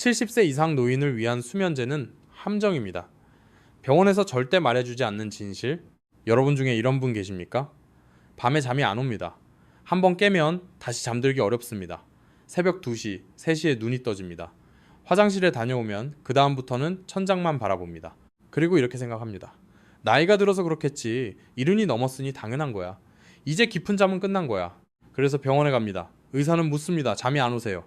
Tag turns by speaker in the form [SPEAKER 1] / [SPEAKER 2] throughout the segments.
[SPEAKER 1] 70세 이상 노인을 위한 수면제는 함정입니다. 병원에서 절대 말해주지 않는 진실. 여러분 중에 이런 분 계십니까? 밤에 잠이 안 옵니다. 한번 깨면 다시 잠들기 어렵습니다. 새벽 2시, 3시에 눈이 떠집니다. 화장실에 다녀오면 그 다음부터는 천장만 바라봅니다. 그리고 이렇게 생각합니다. 나이가 들어서 그렇겠지. 이른이 넘었으니 당연한 거야. 이제 깊은 잠은 끝난 거야. 그래서 병원에 갑니다. 의사는 묻습니다. 잠이 안 오세요.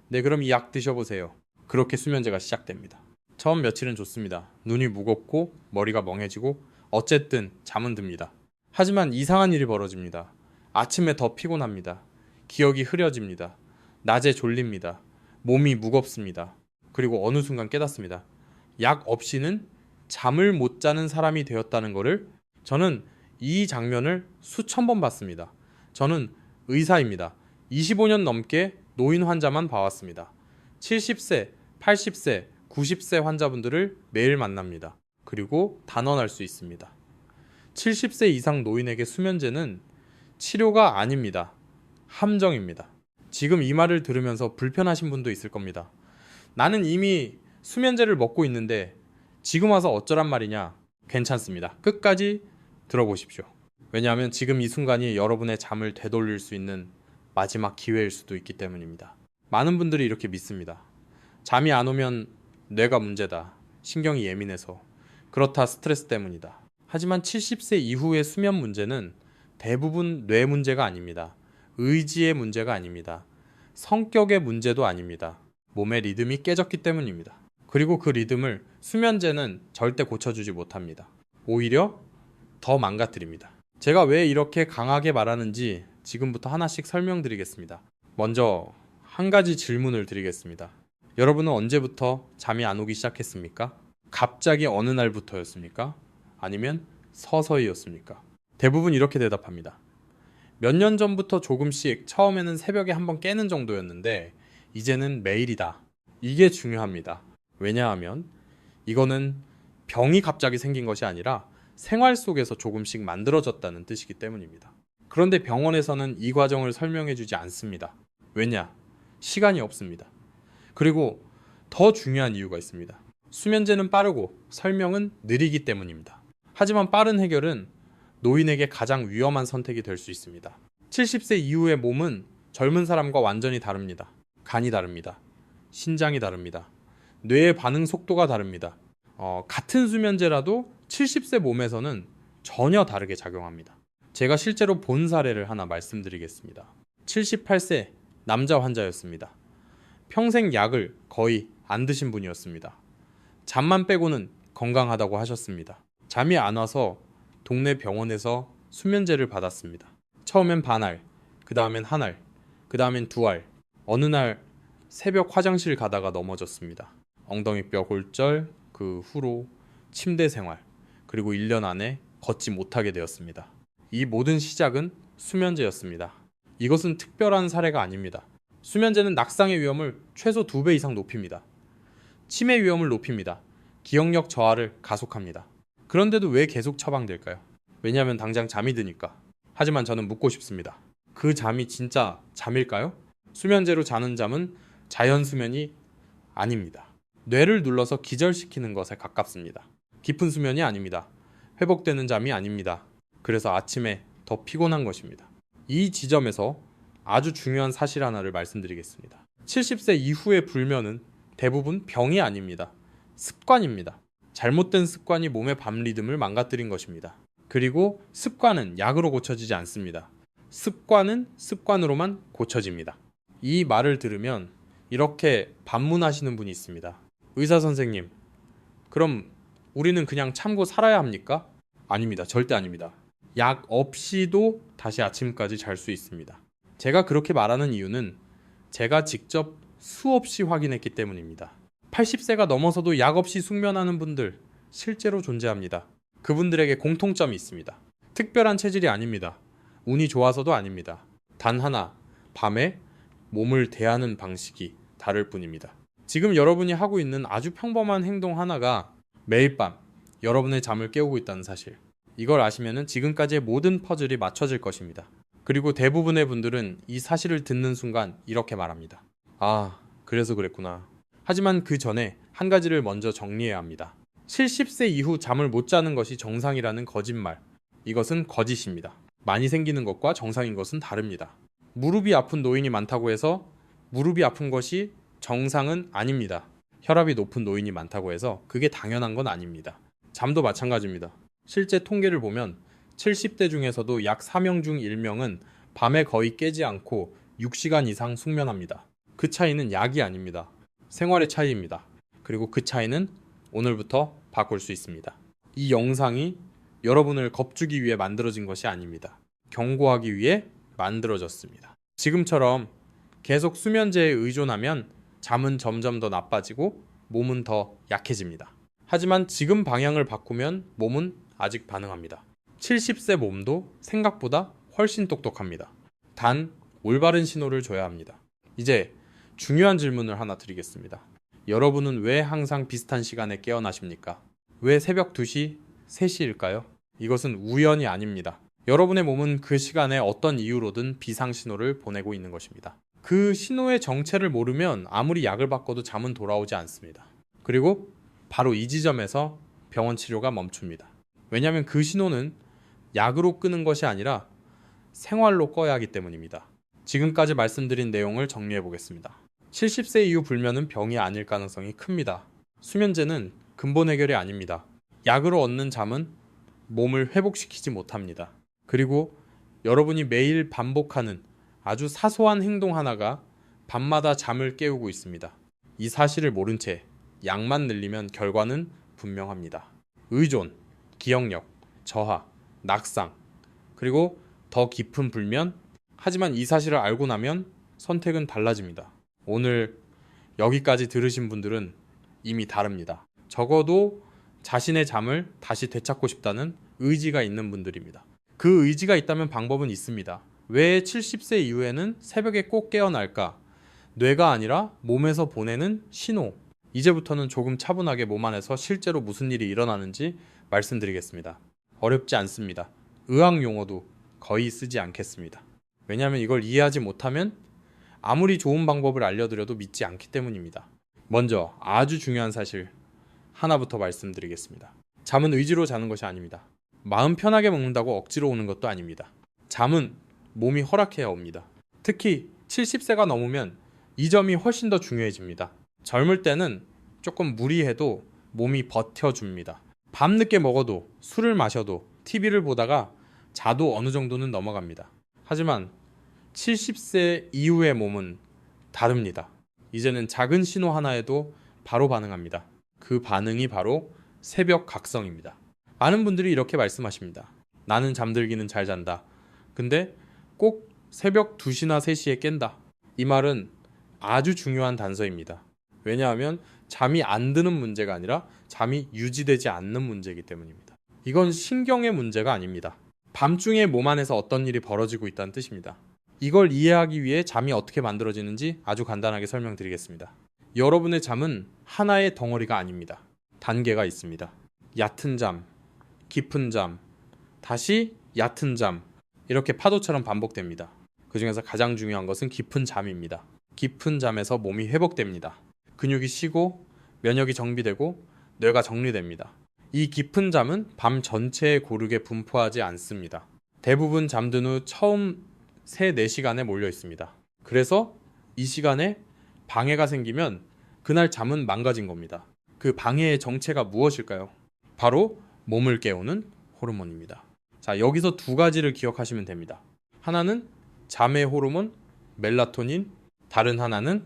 [SPEAKER 1] 네, 그럼 이 약 드셔보세요. 그렇게 수면제가 시작됩니다. 처음 며칠은 좋습니다. 눈이 무겁고 머리가 멍해지고 어쨌든 잠은 듭니다. 하지만 이상한 일이 벌어집니다. 아침에 더 피곤합니다. 기억이 흐려집니다. 낮에 졸립니다. 몸이 무겁습니다. 그리고 어느 순간 깨닫습니다. 약 없이는 잠을 못 자는 사람이 되었다는 것을. 저는 이 장면을 수천 번 봤습니다. 저는 의사입니다. 25년 넘게 노인 환자만 봐왔습니다. 70세, 80세, 90세 환자분들을 매일 만납니다. 그리고 단언할 수 있습니다. 70세 이상 노인에게 수면제는 치료가 아닙니다. 함정입니다. 지금 이 말을 들으면서 불편하신 분도 있을 겁니다. 나는 이미 수면제를 먹고 있는데 지금 와서 어쩌란 말이냐? 괜찮습니다. 끝까지 들어보십시오. 왜냐하면 지금 이 순간이 여러분의 잠을 되돌릴 수 있는 마지막 기회일 수도 있기 때문입니다. 많은 분들이 이렇게 믿습니다. 잠이 안 오면 뇌가 문제다. 신경이 예민해서. 그렇다, 스트레스 때문이다. 하지만 70세 이후의 수면 문제는 대부분 뇌 문제가 아닙니다. 의지의 문제가 아닙니다. 성격의 문제도 아닙니다. 몸의 리듬이 깨졌기 때문입니다. 그리고 그 리듬을 수면제는 절대 고쳐주지 못합니다. 오히려 더 망가뜨립니다. 제가 왜 이렇게 강하게 말하는지 지금부터 하나씩 설명드리겠습니다. 먼저 한 가지 질문을 드리겠습니다. 여러분은 언제부터 잠이 안 오기 시작했습니까? 갑자기 어느 날부터였습니까? 아니면 서서히였습니까? 대부분 이렇게 대답합니다. 몇 년 전부터 조금씩, 처음에는 새벽에 한번 깨는 정도였는데 이제는 매일이다. 이게 중요합니다. 왜냐하면 이거는 병이 갑자기 생긴 것이 아니라 생활 속에서 조금씩 만들어졌다는 뜻이기 때문입니다. 그런데 병원에서는 이 과정을 설명해주지 않습니다. 왜냐? 시간이 없습니다. 그리고 더 중요한 이유가 있습니다. 수면제는 빠르고 설명은 느리기 때문입니다. 하지만 빠른 해결은 노인에게 가장 위험한 선택이 될 수 있습니다. 70세 이후의 몸은 젊은 사람과 완전히 다릅니다. 간이 다릅니다. 신장이 다릅니다. 뇌의 반응 속도가 다릅니다. 같은 수면제라도 70세 몸에서는 전혀 다르게 작용합니다. 제가 실제로 본 사례를 하나 말씀드리겠습니다. 78세 남자 환자였습니다. 평생 약을 거의 안 드신 분이었습니다. 잠만 빼고는 건강하다고 하셨습니다. 잠이 안 와서 동네 병원에서 수면제를 받았습니다. 처음엔 반알, 그 다음엔 한 알, 그 다음엔 두 알. 어느 날 새벽 화장실 가다가 넘어졌습니다. 엉덩이뼈 골절, 그 후로 침대 생활, 그리고 1년 안에 걷지 못하게 되었습니다. 이 모든 시작은 수면제였습니다. 이것은 특별한 사례가 아닙니다. 수면제는 낙상의 위험을 최소 2배 이상 높입니다. 치매 위험을 높입니다. 기억력 저하를 가속합니다. 그런데도 왜 계속 처방될까요? 왜냐하면 당장 잠이 드니까. 하지만 저는 묻고 싶습니다. 그 잠이 진짜 잠일까요? 수면제로 자는 잠은 자연 수면이 아닙니다. 뇌를 눌러서 기절시키는 것에 가깝습니다. 깊은 수면이 아닙니다. 회복되는 잠이 아닙니다. 그래서 아침에 더 피곤한 것입니다. 이 지점에서 아주 중요한 사실 하나를 말씀드리겠습니다. 70세 이후의 불면은 대부분 병이 아닙니다. 습관입니다. 잘못된 습관이 몸의 밤 리듬을 망가뜨린 것입니다. 그리고 습관은 약으로 고쳐지지 않습니다. 습관은 습관으로만 고쳐집니다. 이 말을 들으면 이렇게 반문하시는 분이 있습니다. 의사 선생님, 그럼 우리는 그냥 참고 살아야 합니까? 아닙니다. 절대 아닙니다. 약 없이도 다시 아침까지 잘 수 있습니다. 제가 그렇게 말하는 이유는 제가 직접 수없이 확인했기 때문입니다. 80세가 넘어서도 약 없이 숙면하는 분들 실제로 존재합니다. 그분들에게 공통점이 있습니다. 특별한 체질이 아닙니다. 운이 좋아서도 아닙니다. 단 하나, 밤에 몸을 대하는 방식이 다를 뿐입니다. 지금 여러분이 하고 있는 아주 평범한 행동 하나가 매일 밤 여러분의 잠을 깨우고 있다는 사실. 이걸 아시면은 지금까지의 모든 퍼즐이 맞춰질 것입니다. 그리고 대부분의 분들은 이 사실을 듣는 순간 이렇게 말합니다. 아, 그래서 그랬구나. 하지만 그 전에 한 가지를 먼저 정리해야 합니다. 70세 이후 잠을 못 자는 것이 정상이라는 거짓말. 이것은 거짓입니다. 많이 생기는 것과 정상인 것은 다릅니다. 무릎이 아픈 노인이 많다고 해서 무릎이 아픈 것이 정상은 아닙니다. 혈압이 높은 노인이 많다고 해서 그게 당연한 건 아닙니다. 잠도 마찬가지입니다. 실제 통계를 보면 70대 중에서도 약 4명 중 1명은 밤에 거의 깨지 않고 6시간 이상 숙면합니다. 그 차이는 약이 아닙니다. 생활의 차이입니다. 그리고 그 차이는 오늘부터 바꿀 수 있습니다. 이 영상이 여러분을 겁주기 위해 만들어진 것이 아닙니다. 경고하기 위해 만들어졌습니다. 지금처럼 계속 수면제에 의존하면 잠은 점점 더 나빠지고 몸은 더 약해집니다. 하지만 지금 방향을 바꾸면 몸은 아직 반응합니다. 70세 몸도 생각보다 훨씬 똑똑합니다. 단 올바른 신호를 줘야 합니다. 이제 중요한 질문을 하나 드리겠습니다. 여러분은 왜 항상 비슷한 시간에 깨어나십니까? 왜 새벽 2시, 3시일까요? 이것은 우연이 아닙니다. 여러분의 몸은 그 시간에 어떤 이유로든 비상신호를 보내고 있는 것입니다. 그 신호의 정체를 모르면 아무리 약을 바꿔도 잠은 돌아오지 않습니다. 그리고 바로 이 지점에서 병원 치료가 멈춥니다. 왜냐하면 그 신호는 약으로 끄는 것이 아니라 생활로 꺼야 하기 때문입니다. 지금까지 말씀드린 내용을 정리해 보겠습니다. 70세 이후 불면은 병이 아닐 가능성이 큽니다. 수면제는 근본 해결이 아닙니다. 약으로 얻는 잠은 몸을 회복시키지 못합니다. 그리고 여러분이 매일 반복하는 아주 사소한 행동 하나가 밤마다 잠을 깨우고 있습니다. 이 사실을 모른 채 약만 늘리면 결과는 분명합니다. 의존, 기억력, 저하, 낙상, 그리고 더 깊은 불면. 하지만 이 사실을 알고 나면 선택은 달라집니다. 오늘 여기까지 들으신 분들은 이미 다릅니다. 적어도 자신의 잠을 다시 되찾고 싶다는 의지가 있는 분들입니다. 그 의지가 있다면 방법은 있습니다. 왜 70세 이후에는 새벽에 꼭 깨어날까? 뇌가 아니라 몸에서 보내는 신호. 이제부터는 조금 차분하게 몸 안에서 실제로 무슨 일이 일어나는지 말씀드리겠습니다. 어렵지 않습니다. 의학 용어도 거의 쓰지 않겠습니다. 왜냐하면 이걸 이해하지 못하면 아무리 좋은 방법을 알려드려도 믿지 않기 때문입니다. 먼저 아주 중요한 사실 하나부터 말씀드리겠습니다. 잠은 의지로 자는 것이 아닙니다. 마음 편하게 먹는다고 억지로 오는 것도 아닙니다. 잠은 몸이 허락해야 옵니다. 특히 70세가 넘으면 이 점이 훨씬 더 중요해집니다. 젊을 때는 조금 무리해도 몸이 버텨줍니다. 밤늦게 먹어도 술을 마셔도 TV를 보다가 자도 어느 정도는 넘어갑니다. 하지만 70세 이후의 몸은 다릅니다. 이제는 작은 신호 하나에도 바로 반응합니다. 그 반응이 바로 새벽 각성입니다. 많은 분들이 이렇게 말씀하십니다. 나는 잠들기는 잘 잔다. 근데 꼭 새벽 2시나 3시에 깬다. 이 말은 아주 중요한 단서입니다. 왜냐하면 잠이 안 드는 문제가 아니라 잠이 유지되지 않는 문제이기 때문입니다. 이건 신경의 문제가 아닙니다. 밤중에 몸 안에서 어떤 일이 벌어지고 있다는 뜻입니다. 이걸 이해하기 위해 잠이 어떻게 만들어지는지 아주 간단하게 설명드리겠습니다. 여러분의 잠은 하나의 덩어리가 아닙니다. 단계가 있습니다. 얕은 잠, 깊은 잠, 다시 얕은 잠, 이렇게 파도처럼 반복됩니다. 그 중에서 가장 중요한 것은 깊은 잠입니다. 깊은 잠에서 몸이 회복됩니다. 근육이 쉬고 면역이 정비되고 뇌가 정리됩니다. 이 깊은 잠은 밤 전체에 고르게 분포하지 않습니다. 대부분 잠든 후 처음 3, 4시간에 몰려 있습니다. 그래서 이 시간에 방해가 생기면 그날 잠은 망가진 겁니다. 그 방해의 정체가 무엇일까요? 바로 몸을 깨우는 호르몬입니다. 자, 여기서 두 가지를 기억하시면 됩니다. 하나는 잠의 호르몬 멜라토닌, 다른 하나는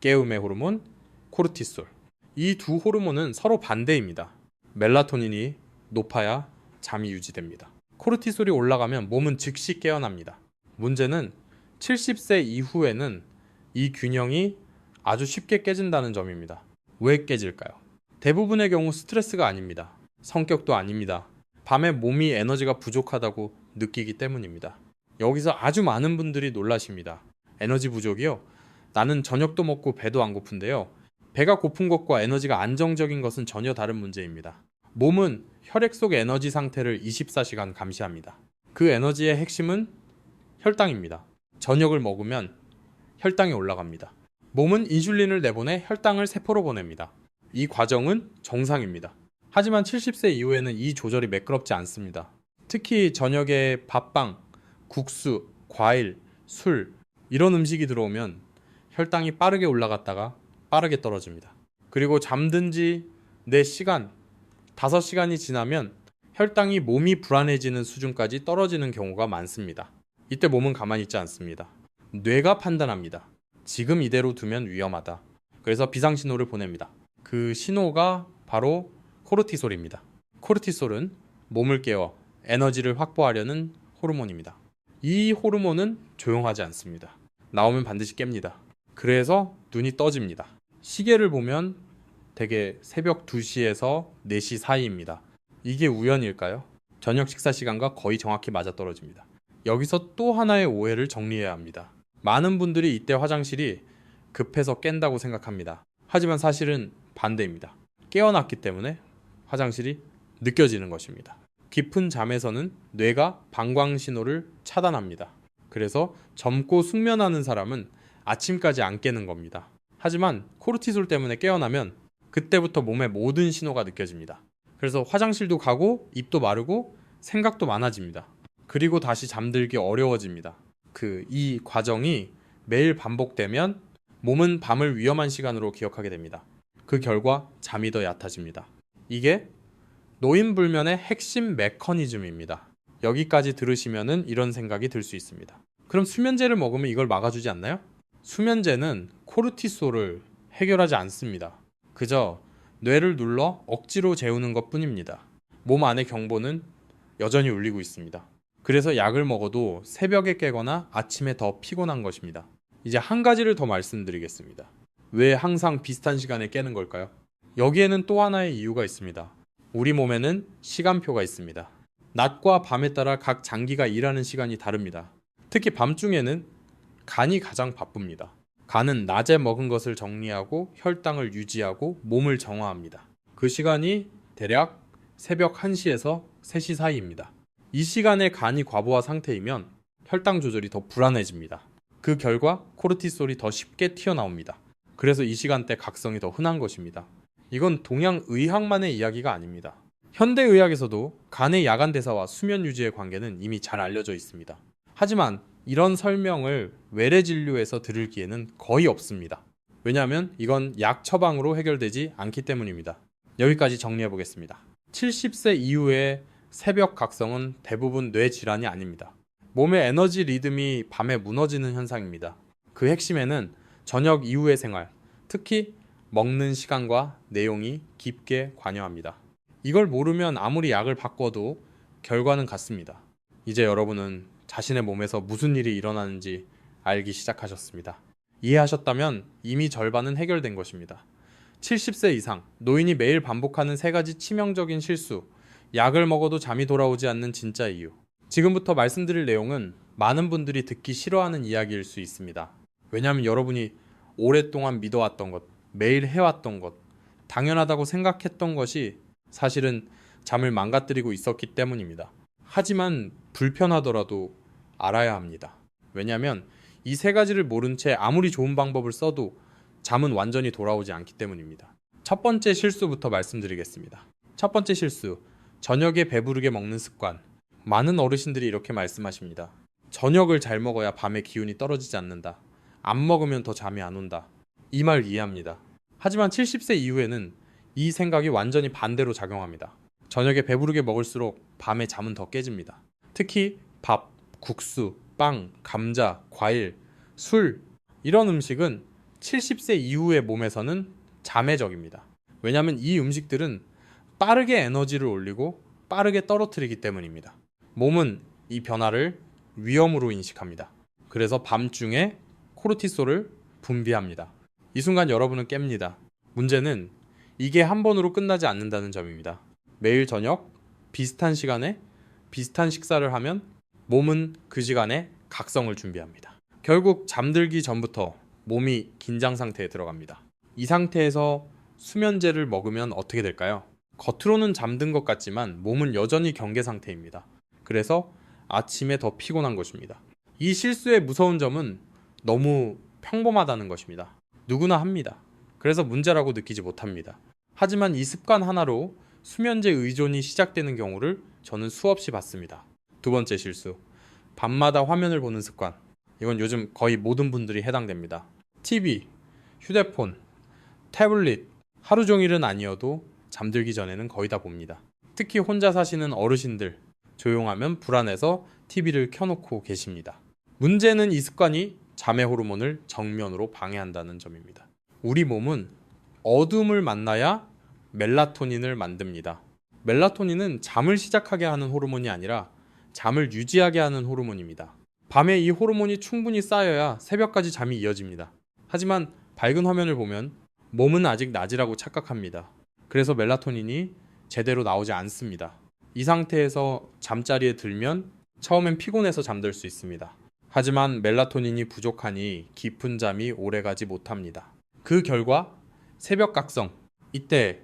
[SPEAKER 1] 깨움의 호르몬 코르티솔. 이 두 호르몬은 서로 반대입니다. 멜라토닌이 높아야 잠이 유지됩니다. 코르티솔이 올라가면 몸은 즉시 깨어납니다. 문제는 70세 이후에는 이 균형이 아주 쉽게 깨진다는 점입니다. 왜 깨질까요? 대부분의 경우 스트레스가 아닙니다. 성격도 아닙니다. 밤에 몸이 에너지가 부족하다고 느끼기 때문입니다. 여기서 아주 많은 분들이 놀라십니다. 에너지 부족이요? 나는 저녁도 먹고 배도 안 고픈데요. 배가 고픈 것과 에너지가 안정적인 것은 전혀 다른 문제입니다. 몸은 혈액 속 에너지 상태를 24시간 감시합니다. 그 에너지의 핵심은 혈당입니다. 저녁을 먹으면 혈당이 올라갑니다. 몸은 인슐린을 내보내 혈당을 세포로 보냅니다. 이 과정은 정상입니다. 하지만 70세 이후에는 이 조절이 매끄럽지 않습니다. 특히 저녁에 밥빵, 국수, 과일, 술 이런 음식이 들어오면 혈당이 빠르게 올라갔다가 빠르게 떨어집니다. 그리고 잠든 지 4시간, 5시간이 지나면 혈당이 몸이 불안해지는 수준까지 떨어지는 경우가 많습니다. 이때 몸은 가만히 있지 않습니다. 뇌가 판단합니다. 지금 이대로 두면 위험하다. 그래서 비상신호를 보냅니다. 그 신호가 바로 코르티솔입니다. 코르티솔은 몸을 깨워 에너지를 확보하려는 호르몬입니다. 이 호르몬은 조용하지 않습니다. 나오면 반드시 깹니다. 그래서 눈이 떠집니다. 시계를 보면 대개 새벽 2시에서 4시 사이입니다. 이게 우연일까요? 저녁 식사 시간과 거의 정확히 맞아떨어집니다. 여기서 또 하나의 오해를 정리해야 합니다. 많은 분들이 이때 화장실이 급해서 깬다고 생각합니다. 하지만 사실은 반대입니다. 깨어났기 때문에 화장실이 느껴지는 것입니다. 깊은 잠에서는 뇌가 방광 신호를 차단합니다. 그래서 젊고 숙면하는 사람은 아침까지 안 깨는 겁니다. 하지만 코르티솔 때문에 깨어나면 그때부터 몸의 모든 신호가 느껴집니다. 그래서 화장실도 가고 입도 마르고 생각도 많아집니다. 그리고 다시 잠들기 어려워집니다. 이 과정이 매일 반복되면 몸은 밤을 위험한 시간으로 기억하게 됩니다. 그 결과 잠이 더 얕아집니다. 이게 노인불면의 핵심 메커니즘입니다. 여기까지 들으시면은 이런 생각이 들 수 있습니다. 그럼 수면제를 먹으면 이걸 막아주지 않나요? 수면제는 코르티솔을 해결하지 않습니다. 그저 뇌를 눌러 억지로 재우는 것 뿐입니다. 몸 안의 경보는 여전히 울리고 있습니다. 그래서 약을 먹어도 새벽에 깨거나 아침에 더 피곤한 것입니다. 이제 한 가지를 더 말씀드리겠습니다. 왜 항상 비슷한 시간에 깨는 걸까요? 여기에는 또 하나의 이유가 있습니다. 우리 몸에는 시간표가 있습니다. 낮과 밤에 따라 각 장기가 일하는 시간이 다릅니다. 특히 밤중에는 간이 가장 바쁩니다. 간은 낮에 먹은 것을 정리하고 혈당을 유지하고 몸을 정화합니다. 그 시간이 대략 새벽 1시에서 3시 사이입니다. 이 시간에 간이 과부하 상태이면 혈당 조절이 더 불안해집니다. 그 결과 코르티솔이 더 쉽게 튀어나옵니다. 그래서 이 시간대 각성이 더 흔한 것입니다. 이건 동양의학만의 이야기가 아닙니다. 현대의학에서도 간의 야간 대사와 수면 유지의 관계는 이미 잘 알려져 있습니다. 하지만 이런 설명을 외래 진료에서 들을 기회는 거의 없습니다. 왜냐하면 이건 약 처방으로 해결되지 않기 때문입니다. 여기까지 정리해 보겠습니다. 70세 이후의 새벽 각성은 대부분 뇌 질환이 아닙니다. 몸의 에너지 리듬이 밤에 무너지는 현상입니다. 그 핵심에는 저녁 이후의 생활, 특히 먹는 시간과 내용이 깊게 관여합니다. 이걸 모르면 아무리 약을 바꿔도 결과는 같습니다. 이제 여러분은 자신의 몸에서 무슨 일이 일어나는지 알기 시작하셨습니다. 이해하셨다면 이미 절반은 해결된 것입니다. 70세 이상, 노인이 매일 반복하는 3가지 치명적인 실수, 약을 먹어도 잠이 돌아오지 않는 진짜 이유. 지금부터 말씀드릴 내용은 많은 분들이 듣기 싫어하는 이야기일 수 있습니다. 왜냐하면 여러분이 오랫동안 믿어왔던 것, 매일 해왔던 것, 당연하다고 생각했던 것이 사실은 잠을 망가뜨리고 있었기 때문입니다. 하지만 불편하더라도 알아야 합니다. 왜냐하면 이 3가지를 모른 채 아무리 좋은 방법을 써도 잠은 완전히 돌아오지 않기 때문입니다. 첫 번째 실수부터 말씀드리겠습니다. 첫 번째 실수, 저녁에 배부르게 먹는 습관. 많은 어르신들이 이렇게 말씀하십니다. 저녁을 잘 먹어야 밤에 기운이 떨어지지 않는다. 안 먹으면 더 잠이 안 온다. 이 말 이해합니다. 하지만 70세 이후에는 이 생각이 완전히 반대로 작용합니다. 저녁에 배부르게 먹을수록 밤에 잠은 더 깨집니다. 특히 밥, 국수, 빵, 감자, 과일, 술 이런 음식은 70세 이후의 몸에서는 잠의 적입니다. 왜냐하면 이 음식들은 빠르게 에너지를 올리고 빠르게 떨어뜨리기 때문입니다. 몸은 이 변화를 위험으로 인식합니다. 그래서 밤중에 코르티솔을 분비합니다. 이 순간 여러분은 깹니다. 문제는 이게 한 번으로 끝나지 않는다는 점입니다. 매일 저녁 비슷한 시간에 비슷한 식사를 하면 몸은 그 시간에 각성을 준비합니다. 결국 잠들기 전부터 몸이 긴장 상태에 들어갑니다. 이 상태에서 수면제를 먹으면 어떻게 될까요? 겉으로는 잠든 것 같지만 몸은 여전히 경계 상태입니다. 그래서 아침에 더 피곤한 것입니다. 이 실수의 무서운 점은 너무 평범하다는 것입니다. 누구나 합니다. 그래서 문제라고 느끼지 못합니다. 하지만 이 습관 하나로 수면제 의존이 시작되는 경우를 저는 수없이 봤습니다. 두 번째 실수. 밤마다 화면을 보는 습관. 이건 요즘 거의 모든 분들이 해당됩니다. TV, 휴대폰, 태블릿, 하루 종일은 아니어도 잠들기 전에는 거의 다 봅니다. 특히 혼자 사시는 어르신들, 조용하면 불안해서 TV를 켜놓고 계십니다. 문제는 이 습관이 잠의 호르몬을 정면으로 방해한다는 점입니다. 우리 몸은 어둠을 만나야 멜라토닌을 만듭니다. 멜라토닌은 잠을 시작하게 하는 호르몬이 아니라 잠을 유지하게 하는 호르몬입니다. 밤에 이 호르몬이 충분히 쌓여야 새벽까지 잠이 이어집니다. 하지만 밝은 화면을 보면 몸은 아직 낮이라고 착각합니다. 그래서 멜라토닌이 제대로 나오지 않습니다. 이 상태에서 잠자리에 들면 처음엔 피곤해서 잠들 수 있습니다. 하지만 멜라토닌이 부족하니 깊은 잠이 오래가지 못합니다. 그 결과 새벽 각성, 이때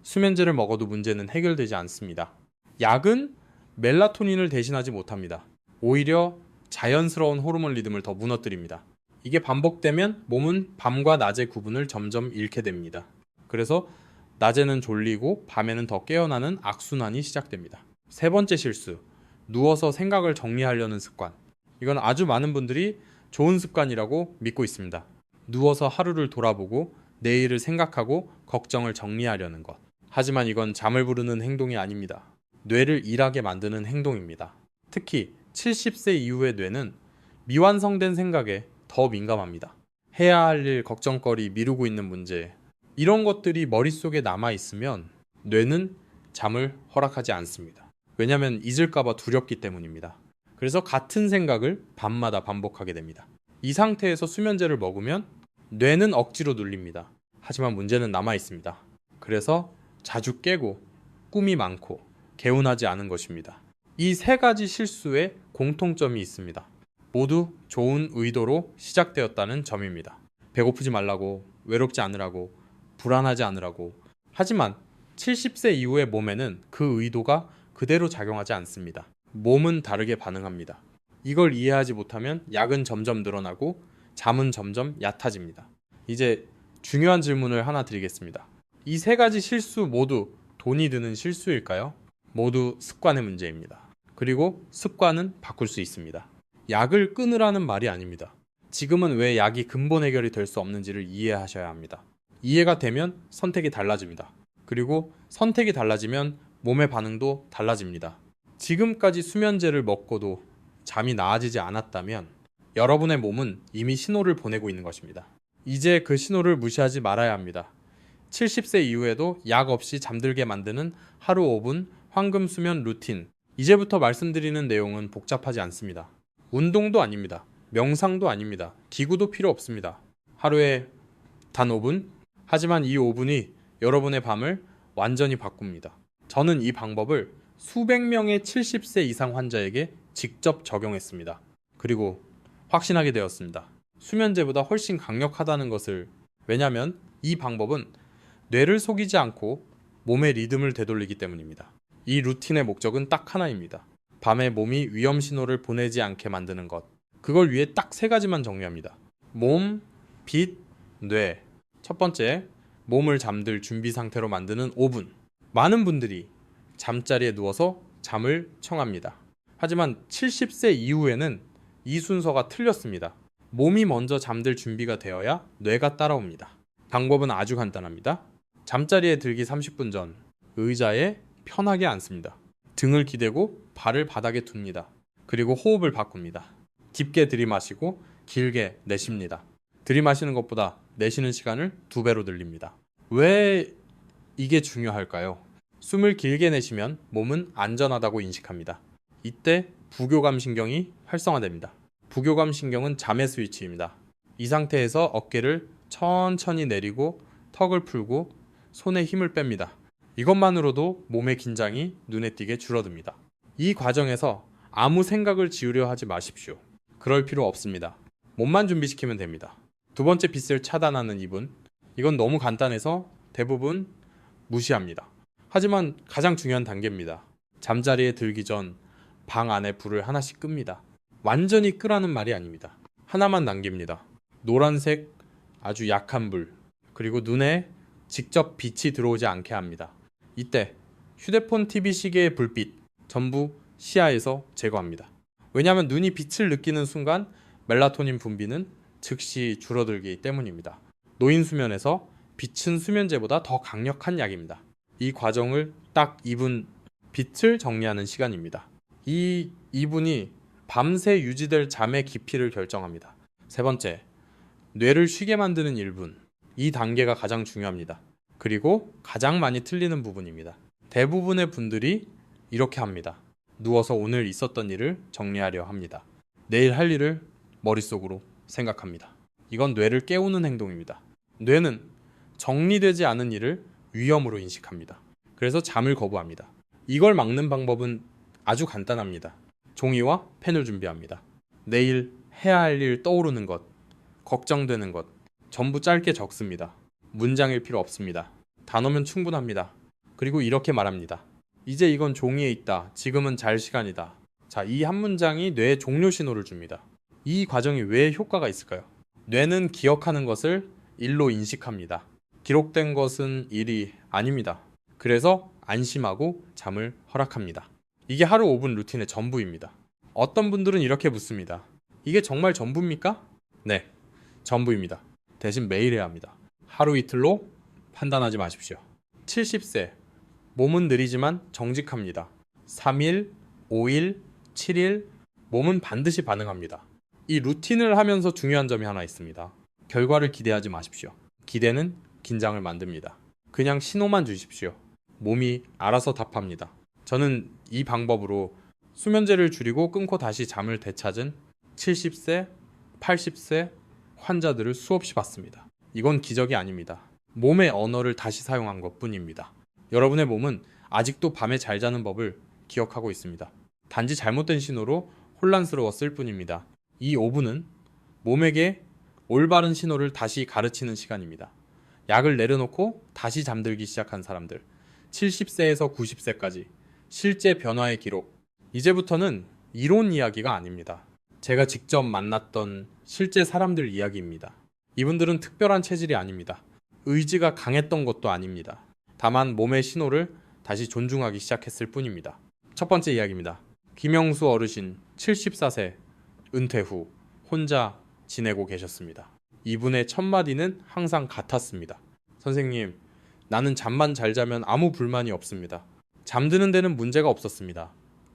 [SPEAKER 1] 수면제를 먹어도 문제는 해결되지 않습니다. 약은 멜라토닌을 대신하지 못합니다. 오히려 자연스러운 호르몬 리듬을 더 무너뜨립니다. 이게 반복되면 몸은 밤과 낮의 구분을 점점 잃게 됩니다. 그래서 낮에는 졸리고 밤에는 더 깨어나는 악순환이 시작됩니다. 세 번째 실수, 누워서 생각을 정리하려는 습관. 이건 아주 많은 분들이 좋은 습관이라고 믿고 있습니다. 누워서 하루를 돌아보고 내일을 생각하고 걱정을 정리하려는 것. 하지만 이건 잠을 부르는 행동이 아닙니다. 뇌를 일하게 만드는 행동입니다. 특히 70세 이후의 뇌는 미완성된 생각에 더 민감합니다. 해야 할 일, 걱정거리, 미루고 있는 문제, 이런 것들이 머릿속에 남아있으면 뇌는 잠을 허락하지 않습니다. 왜냐하면 잊을까봐 두렵기 때문입니다. 그래서 같은 생각을 밤마다 반복하게 됩니다. 이 상태에서 수면제를 먹으면 뇌는 억지로 눌립니다. 하지만 문제는 남아있습니다. 그래서 자주 깨고 꿈이 많고 개운하지 않은 것입니다. 이 세 가지 실수에 공통점이 있습니다. 모두 좋은 의도로 시작되었다는 점입니다. 배고프지 말라고, 외롭지 않으라고, 불안하지 않으라고. 하지만 70세 이후의 몸에는 그 의도가 그대로 작용하지 않습니다. 몸은 다르게 반응합니다. 이걸 이해하지 못하면 약은 점점 늘어나고 잠은 점점 얕아집니다. 이제 중요한 질문을 하나 드리겠습니다. 이 세 가지 실수 모두 돈이 드는 실수일까요? 모두 습관의 문제입니다. 그리고 습관은 바꿀 수 있습니다. 약을 끊으라는 말이 아닙니다. 지금은 왜 약이 근본 해결이 될 수 없는지를 이해하셔야 합니다. 이해가 되면 선택이 달라집니다. 그리고 선택이 달라지면 몸의 반응도 달라집니다. 지금까지 수면제를 먹고도 잠이 나아지지 않았다면 여러분의 몸은 이미 신호를 보내고 있는 것입니다. 이제 그 신호를 무시하지 말아야 합니다. 70세 이후에도 약 없이 잠들게 만드는 하루 5분 황금 수면 루틴. 이제부터 말씀드리는 내용은 복잡하지 않습니다. 운동도 아닙니다. 명상도 아닙니다. 기구도 필요 없습니다. 하루에 단 5분? 하지만 이 5분이 여러분의 밤을 완전히 바꿉니다. 저는 이 방법을 수백 명의 70세 이상 환자에게 직접 적용했습니다. 그리고 확신하게 되었습니다. 수면제보다 훨씬 강력하다는 것을. 왜냐하면 이 방법은 뇌를 속이지 않고 몸의 리듬을 되돌리기 때문입니다. 이 루틴의 목적은 딱 하나입니다. 밤에 몸이 위험 신호를 보내지 않게 만드는 것. 그걸 위해 딱 세 가지만 정리합니다. 몸, 빛, 뇌. 첫 번째, 몸을 잠들 준비 상태로 만드는 5분. 많은 분들이 잠자리에 누워서 잠을 청합니다. 하지만 70세 이후에는 이 순서가 틀렸습니다. 몸이 먼저 잠들 준비가 되어야 뇌가 따라옵니다. 방법은 아주 간단합니다. 잠자리에 들기 30분 전 의자에 편하게 앉습니다. 등을 기대고 발을 바닥에 둡니다. 그리고 호흡을 바꿉니다. 깊게 들이마시고 길게 내쉽니다. 들이마시는 것보다 내쉬는 시간을 2배로 늘립니다. 왜 이게 중요할까요? 숨을 길게 내쉬면 몸은 안전하다고 인식합니다. 이때 부교감 신경이 활성화됩니다. 부교감 신경은 잠의 스위치입니다. 이 상태에서 어깨를 천천히 내리고 턱을 풀고 손에 힘을 뺍니다. 이것만으로도 몸의 긴장이 눈에 띄게 줄어듭니다. 이 과정에서 아무 생각을 지우려 하지 마십시오. 그럴 필요 없습니다. 몸만 준비시키면 됩니다. 두 번째 빛을 차단하는 2분. 이건 너무 간단해서 대부분 무시합니다. 하지만 가장 중요한 단계입니다. 잠자리에 들기 전 방 안에 불을 하나씩 끕니다. 완전히 끄라는 말이 아닙니다. 하나만 남깁니다. 노란색 아주 약한 불, 그리고 눈에 직접 빛이 들어오지 않게 합니다. 이때 휴대폰, TV, 시계의 불빛 전부 시야에서 제거합니다. 왜냐하면 눈이 빛을 느끼는 순간 멜라토닌 분비는 즉시 줄어들기 때문입니다. 노인 수면에서 빛은 수면제보다 더 강력한 약입니다. 이 과정을 딱 2분 빛을 정리하는 시간입니다. 이 2분이 밤새 유지될 잠의 깊이를 결정합니다. 세 번째, 뇌를 쉬게 만드는 1분. 이 단계가 가장 중요합니다. 그리고 가장 많이 틀리는 부분입니다. 대부분의 분들이 이렇게 합니다. 누워서 오늘 있었던 일을 정리하려 합니다. 내일 할 일을 머릿속으로 생각합니다. 이건 뇌를 깨우는 행동입니다. 뇌는 정리되지 않은 일을 위험으로 인식합니다. 그래서 잠을 거부합니다. 이걸 막는 방법은 아주 간단합니다. 종이와 펜을 준비합니다. 내일 해야 할 일 떠오르는 것, 걱정되는 것, 전부 짧게 적습니다. 문장일 필요 없습니다. 단어면 충분합니다. 그리고 이렇게 말합니다. 이제 이건 종이에 있다. 지금은 잘 시간이다. 자, 이 한 문장이 뇌에 종료 신호를 줍니다. 이 과정이 왜 효과가 있을까요? 뇌는 기억하는 것을 일로 인식합니다. 기록된 것은 일이 아닙니다. 그래서 안심하고 잠을 허락합니다. 이게 하루 5분 루틴의 전부입니다. 어떤 분들은 이렇게 묻습니다. 이게 정말 전부입니까? 네, 전부입니다. 대신 매일 해야 합니다. 하루 이틀로 판단하지 마십시오. 70세, 몸은 느리지만 정직합니다. 3일, 5일, 7일, 몸은 반드시 반응합니다. 이 루틴을 하면서 중요한 점이 하나 있습니다. 결과를 기대하지 마십시오. 기대는 긴장을 만듭니다. 그냥 신호만 주십시오. 몸이 알아서 답합니다. 저는 이 방법으로 수면제를 줄이고 끊고 다시 잠을 되찾은 70세, 80세 환자들을 수없이 봤습니다. 이건 기적이 아닙니다. 몸의 언어를 다시 사용한 것뿐입니다. 여러분의 몸은 아직도 밤에 잘 자는 법을 기억하고 있습니다. 단지 잘못된 신호로 혼란스러웠을 뿐입니다. 이 5분은 몸에게 올바른 신호를 다시 가르치는 시간입니다. 약을 내려놓고 다시 잠들기 시작한 사람들, 70세에서 90세까지 실제 변화의 기록. 이제부터는 이론 이야기가 아닙니다. 제가 직접 만났던 실제 사람들 이야기입니다. 이분들은 특별한 체질이 아닙니다. 의지가 강했던 것도 아닙니다. 다만 몸의 신호를 다시 존중하기 시작했을 뿐입니다. 첫 번째 이야기입니다. 김영수 어르신 74세 은퇴 후 혼자 지내고 계셨습니다. 이분의 첫 마디는 항상 같았습니다. 선생님, 나는 잠만 잘 자면 아무 불만이 없습니다. 잠드는 데는 문제가 없었습니다.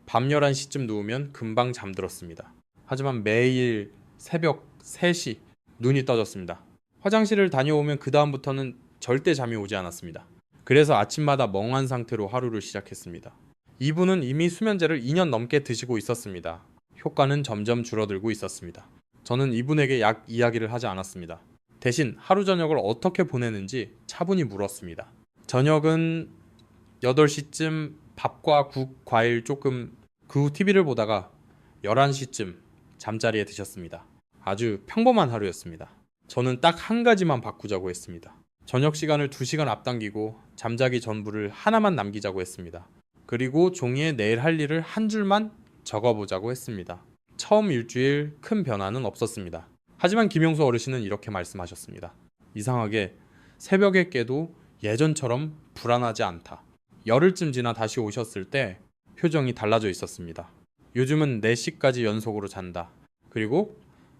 [SPEAKER 1] 밤 11시쯤 누우면 금방 잠들었습니다. 하지만 매일 새벽 3시 눈이 떠졌습니다. 화장실을 다녀오면 그 다음부터는 절대 잠이 오지 않았습니다. 그래서 아침마다 멍한 상태로 하루를 시작했습니다. 이분은 이미 수면제를 2년 넘게 드시고 있었습니다. 효과는 점점 줄어들고 있었습니다. 저는 이분에게 약 이야기를 하지 않았습니다. 대신 하루 저녁을 어떻게 보내는지 차분히 물었습니다. 저녁은 8시쯤 밥과 국, 과일 조금, 그 후 TV를 보다가 11시쯤 잠자리에 드셨습니다. 아주 평범한 하루였습니다. 저는 딱 한 가지만 바꾸자고 했습니다. 저녁 시간을 2시간 앞당기고 잠자기 전부를 하나만 남기자고 했습니다. 그리고 종이에 내일 할 일을 한 줄만 적어보자고 했습니다. 처음 일주일 큰 변화는 없었습니다. 하지만 김영수 어르신은 이렇게 말씀하셨습니다. 이상하게 새벽에 깨도 예전처럼 불안하지 않다. 열흘쯤 지나 다시 오셨을 때 표정이 달라져 있었습니다. 요즘은 4시까지 연속으로 잔다. 그리고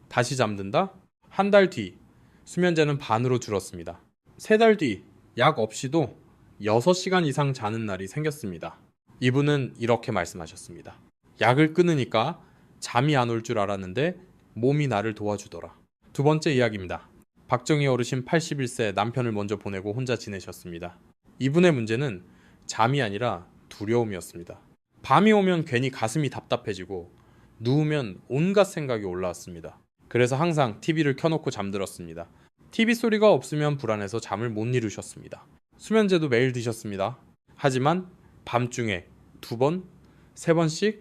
[SPEAKER 1] 다시 잠든다. 한 달 뒤 수면제는 반으로 줄었습니다. 3달 뒤 약 없이도 6시간 이상 자는 날이 생겼습니다. 이분은 이렇게 말씀하셨습니다. 약을 끊으니까 잠이 안 올 줄 알았는데 몸이 나를 도와주더라. 두 번째 이야기입니다. 박정희 어르신 81세 남편을 먼저 보내고 혼자 지내셨습니다. 이분의 문제는 잠이 아니라 두려움이었습니다. 밤이 오면 괜히 가슴이 답답해지고 누우면 온갖 생각이 올라왔습니다. 그래서 항상 TV를 켜놓고 잠들었습니다. TV 소리가 없으면 불안해서 잠을 못 이루셨습니다. 수면제도 매일 드셨습니다. 하지만 밤중에 2번, 3번씩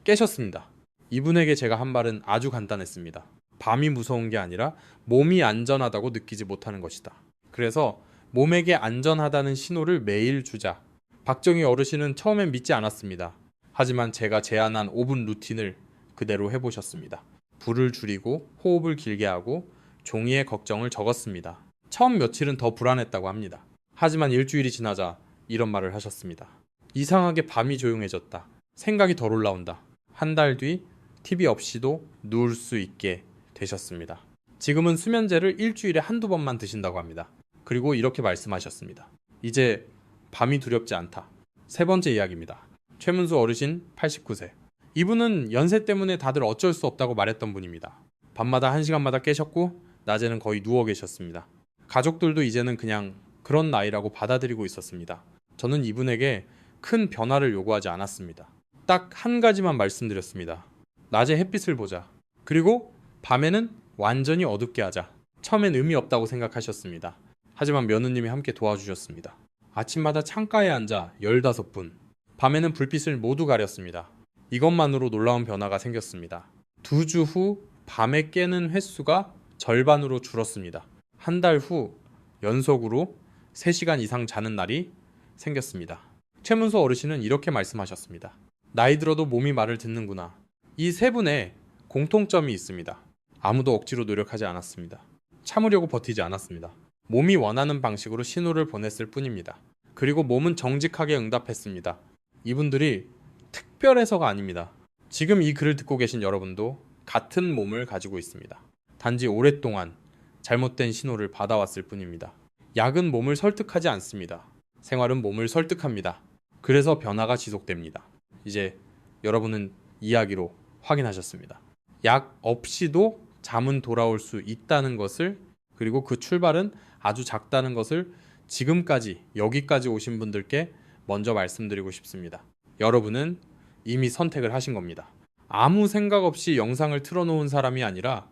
[SPEAKER 1] 깨셨습니다. 이분에게 제가 한 말은 아주 간단했습니다. 밤이 무서운 게 아니라 몸이 안전하다고 느끼지 못하는 것이다. 그래서 몸에게 안전하다는 신호를 매일 주자. 박정희 어르신은 처음엔 믿지 않았습니다. 하지만 제가 제안한 5분 루틴을 그대로 해보셨습니다. 불을 줄이고 호흡을 길게 하고 종이에 걱정을 적었습니다. 처음 며칠은 더 불안했다고 합니다. 하지만 일주일이 지나자 이런 말을 하셨습니다. 이상하게 밤이 조용해졌다. 생각이 덜 올라온다. 한 달 뒤 TV 없이도 누울 수 있게 되셨습니다. 지금은 수면제를 일주일에 한두 번만 드신다고 합니다. 그리고 이렇게 말씀하셨습니다. 이제 밤이 두렵지 않다. 세 번째 이야기입니다. 최문수 어르신 89세. 이분은 연세 때문에 다들 어쩔 수 없다고 말했던 분입니다. 밤마다 1시간마다 깨셨고 낮에는 거의 누워 계셨습니다. 가족들도 이제는 그냥 그런 나이라고 받아들이고 있었습니다. 저는 이분에게 큰 변화를 요구하지 않았습니다. 딱 한 가지만 말씀드렸습니다. 낮에 햇빛을 보자. 그리고 밤에는 완전히 어둡게 하자. 처음엔 의미 없다고 생각하셨습니다. 하지만 며느님이 함께 도와주셨습니다. 아침마다 창가에 앉아 15분. 밤에는 불빛을 모두 가렸습니다. 이것만으로 놀라운 변화가 생겼습니다. 2주 후 밤에 깨는 횟수가 절반으로 줄었습니다. 한 달 후 연속으로 3시간 이상 자는 날이 생겼습니다. 최문수 어르신은 이렇게 말씀하셨습니다. 나이 들어도 몸이 말을 듣는구나. 이 세 분의 공통점이 있습니다. 아무도 억지로 노력하지 않았습니다. 참으려고 버티지 않았습니다. 몸이 원하는 방식으로 신호를 보냈을 뿐입니다. 그리고 몸은 정직하게 응답했습니다. 이분들이 특별해서가 아닙니다. 지금 이 글을 듣고 계신 여러분도 같은 몸을 가지고 있습니다. 단지 오랫동안 잘못된 신호를 받아왔을 뿐입니다. 약은 몸을 설득하지 않습니다. 생활은 몸을 설득합니다. 그래서 변화가 지속됩니다. 이제 여러분은 이야기로 확인하셨습니다. 약 없이도 잠은 돌아올 수 있다는 것을, 그리고 그 출발은 아주 작다는 것을 지금까지 여기까지 오신 분들께 먼저 말씀드리고 싶습니다. 여러분은 이미 선택을 하신 겁니다. 아무 생각 없이 영상을 틀어놓은 사람이 아니라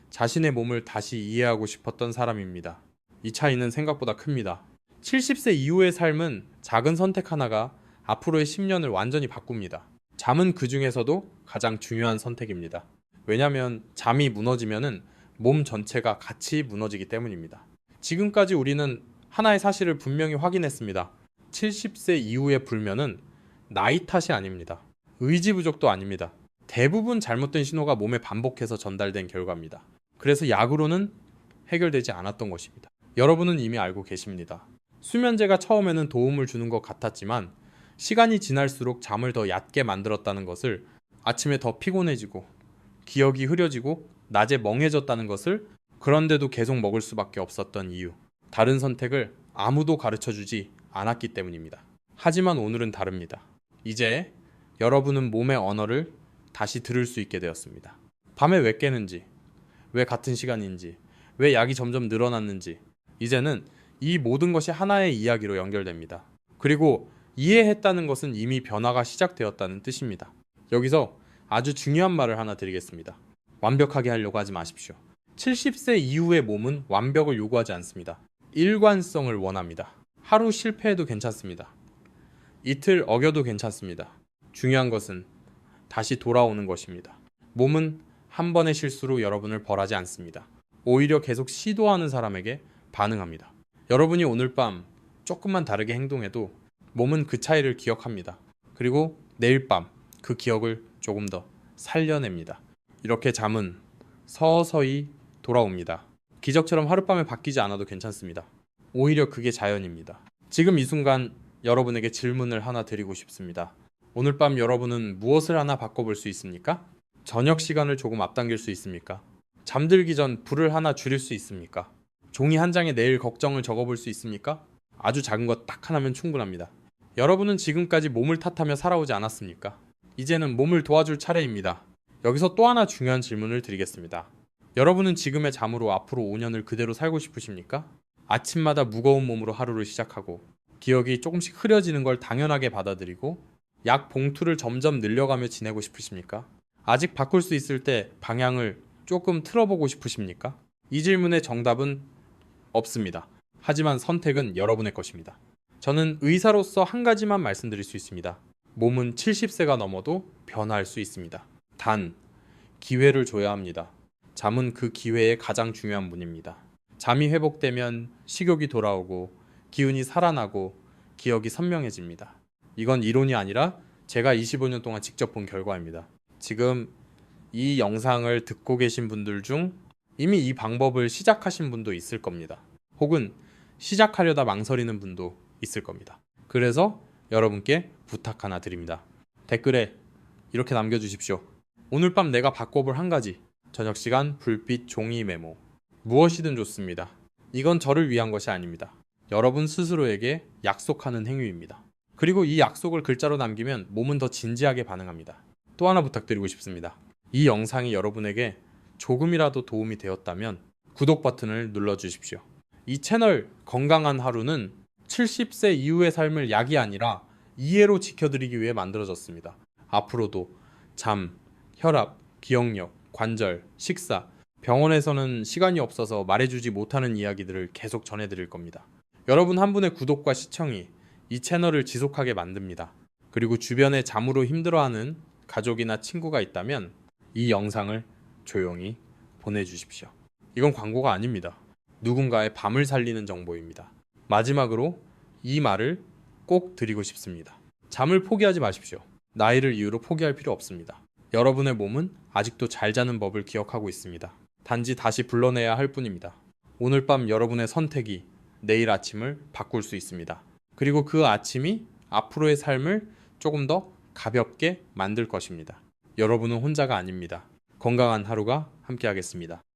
[SPEAKER 1] 자신의 몸을 다시 이해하고 싶었던 사람입니다. 이 차이는 생각보다 큽니다. 70세 이후의 삶은 작은 선택 하나가 앞으로의 10년을 완전히 바꿉니다. 잠은 그 중에서도 가장 중요한 선택입니다. 왜냐하면 잠이 무너지면은 몸 전체가 같이 무너지기 때문입니다. 지금까지 우리는 하나의 사실을 분명히 확인했습니다. 70세 이후의 불면은 나이 탓이 아닙니다. 의지 부족도 아닙니다. 대부분 잘못된 신호가 몸에 반복해서 전달된 결과입니다. 그래서 약으로는 해결되지 않았던 것입니다. 여러분은 이미 알고 계십니다. 수면제가 처음에는 도움을 주는 것 같았지만 시간이 지날수록 잠을 더 얕게 만들었다는 것을, 아침에 더 피곤해지고 기억이 흐려지고 낮에 멍해졌다는 것을, 그런데도 계속 먹을 수밖에 없었던 이유, 다른 선택을 아무도 가르쳐주지 않았기 때문입니다. 하지만 오늘은 다릅니다. 이제 여러분은 몸의 언어를 다시 들을 수 있게 되었습니다. 밤에 왜 깨는지, 왜 같은 시간인지, 왜 약이 점점 늘어났는지, 이제는 이 모든 것이 하나의 이야기로 연결됩니다. 그리고 이해했다는 것은 이미 변화가 시작되었다는 뜻입니다. 여기서 아주 중요한 말을 하나 드리겠습니다. 완벽하게 하려고 하지 마십시오. 70세 이후의 몸은 완벽을 요구하지 않습니다. 일관성을 원합니다. 하루 실패해도 괜찮습니다. 이틀 어겨도 괜찮습니다. 중요한 것은 다시 돌아오는 것입니다. 몸은 한 번의 실수로 여러분을 벌하지 않습니다. 오히려 계속 시도하는 사람에게 반응합니다. 여러분이 오늘 밤 조금만 다르게 행동해도 몸은 그 차이를 기억합니다. 그리고 내일 밤 그 기억을 조금 더 살려냅니다. 이렇게 잠은 서서히 돌아옵니다. 기적처럼 하룻밤에 바뀌지 않아도 괜찮습니다. 오히려 그게 자연입니다. 지금 이 순간 여러분에게 질문을 하나 드리고 싶습니다. 오늘 밤 여러분은 무엇을 하나 바꿔볼 수 있습니까? 저녁 시간을 조금 앞당길 수 있습니까? 잠들기 전 불을 하나 줄일 수 있습니까? 종이 한 장에 내일 걱정을 적어볼 수 있습니까? 아주 작은 것 딱 하나면 충분합니다. 여러분은 지금까지 몸을 탓하며 살아오지 않았습니까? 이제는 몸을 도와줄 차례입니다. 여기서 또 하나 중요한 질문을 드리겠습니다. 여러분은 지금의 잠으로 앞으로 5년을 그대로 살고 싶으십니까? 아침마다 무거운 몸으로 하루를 시작하고 기억이 조금씩 흐려지는 걸 당연하게 받아들이고 약 봉투를 점점 늘려가며 지내고 싶으십니까? 아직 바꿀 수 있을 때 방향을 조금 틀어보고 싶으십니까? 이 질문의 정답은 없습니다. 하지만 선택은 여러분의 것입니다. 저는 의사로서 한 가지만 말씀드릴 수 있습니다. 몸은 70세가 넘어도 변화할 수 있습니다. 단, 기회를 줘야 합니다. 잠은 그 기회의 가장 중요한 문입니다. 잠이 회복되면 식욕이 돌아오고 기운이 살아나고 기억이 선명해집니다. 이건 이론이 아니라 제가 25년 동안 직접 본 결과입니다. 지금 이 영상을 듣고 계신 분들 중 이미 이 방법을 시작하신 분도 있을 겁니다. 혹은 시작하려다 망설이는 분도 있을 겁니다. 그래서 여러분께 부탁 하나 드립니다. 댓글에 이렇게 남겨주십시오. 오늘 밤 내가 바꿔볼 한 가지. 저녁 시간 불빛 종이 메모. 무엇이든 좋습니다. 이건 저를 위한 것이 아닙니다. 여러분 스스로에게 약속하는 행위입니다. 그리고 이 약속을 글자로 남기면 몸은 더 진지하게 반응합니다. 또 하나 부탁드리고 싶습니다. 이 영상이 여러분에게 조금이라도 도움이 되었다면 구독 버튼을 눌러주십시오. 이 채널 건강한 하루는 70세 이후의 삶을 약이 아니라 이해로 지켜드리기 위해 만들어졌습니다. 앞으로도 잠, 혈압, 기억력, 관절, 식사, 병원에서는 시간이 없어서 말해주지 못하는 이야기들을 계속 전해드릴 겁니다. 여러분 한 분의 구독과 시청이 이 채널을 지속하게 만듭니다. 그리고 주변에 잠으로 힘들어하는 가족이나 친구가 있다면 이 영상을 조용히 보내주십시오. 이건 광고가 아닙니다. 누군가의 밤을 살리는 정보입니다. 마지막으로 이 말을 꼭 드리고 싶습니다. 잠을 포기하지 마십시오. 나이를 이유로 포기할 필요 없습니다. 여러분의 몸은 아직도 잘 자는 법을 기억하고 있습니다. 단지 다시 불러내야 할 뿐입니다. 오늘 밤 여러분의 선택이 내일 아침을 바꿀 수 있습니다. 그리고 그 아침이 앞으로의 삶을 조금 더 가볍게 만들 것입니다. 여러분은 혼자가 아닙니다. 건강한 하루가 함께하겠습니다.